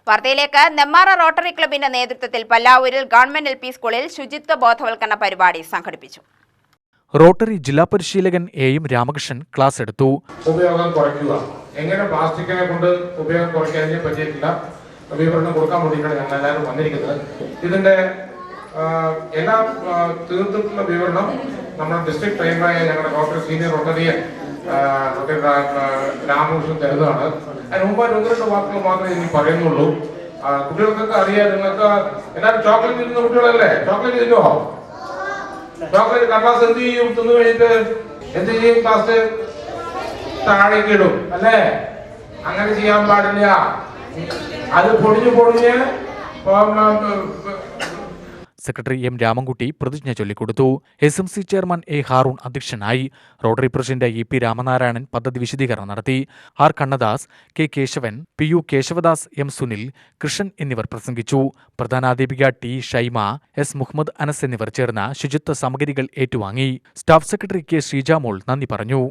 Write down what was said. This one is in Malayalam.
വാർത്തയിലേക്ക്. നെമ്മാറ റോട്ടറി ക്ലബിന്റെ നേതൃത്വത്തിൽ പല്ലാവൂരിൽ ഗവൺമെന്റ് LP സ്കൂളിൽ ശുചിത്വ ബോധവൽക്കരണ പരിപാടി സംഘടിപ്പിച്ചു. റോട്ടറി ജില്ലാ പരിശീലകൻ AM രാമകൃഷ്ണൻ ക്ലാസ് എടുത്തു. ഉപയോഗം കുറയ്ക്കുക, എങ്ങനെ പ്ലാസ്റ്റിക്കിനെ കൊണ്ട് ഉപയോഗം കുറയ്ക്കാനേ പറ്റിയിട്ടില്ല വിവരണം കൊടുക്കാൻ വേണ്ടിയിട്ടാണ് ഞങ്ങൾ എല്ലാവരും വന്നിരിക്കുന്നത്. ഇതിന്റെ എല്ലാം തീർത്തിട്ടുള്ള വിവരണം നമ്മുടെ ഡിസ്ട്രിക്ട് ട്രെയിനറായ ഞങ്ങളുടെ റോട്ടറി സീനിയർ റോട്ടറിയൻ രാമകൃഷ്ണൻ തരുന്നതാണ്. അതിന് മുമ്പ് 1-2 വാക്കുകൾ മാത്രമേ ഇനി പറയുന്നുള്ളൂ. കുട്ടികൾക്കൊക്കെ അറിയാം, നിങ്ങൾക്ക് എല്ലാവരും ചോക്ലേറ്റ് തിന്നുന്ന കുട്ടികളല്ലേ? ചോക്ലേറ്റ് തിന്നുമോ? ചോക്ലേറ്റ് കടലാസ് എന്ത് ചെയ്യും? തിന്നു കഴിഞ്ഞിട്ട് എന്ത് ചെയ്യും? ക്ലാസ് താഴേക്ക് ഇടും അല്ലേ? അങ്ങനെ ചെയ്യാൻ പാടില്ല. അത് പൊടിഞ്ഞ് സെക്രട്ടറി M രാമൻകുട്ടി പ്രതിജ്ഞ ചൊല്ലിക്കൊടുത്തു. SMC ചെയർമാൻ A ഹാറൂൺ അധ്യക്ഷനായി. റോട്ടറി പ്രസിഡന്റ് EP രാമനാരായണൻ പദ്ധതി വിശദീകരണം നടത്തി. R Kannadas, K Keshavan, PU Kesavadas, M Sunil, Krishnan എന്നിവർ പ്രസംഗിച്ചു. പ്രധാനാധ്യാപിക T ഷൈമ, S മുഹമ്മദ് അനസ് എന്നിവർ ചേർന്ന് ശുചിത്വ സാമഗ്രികൾ ഏറ്റുവാങ്ങി. സ്റ്റാഫ് സെക്രട്ടറി K ശ്രീജാമോൾ നന്ദി പറഞ്ഞു.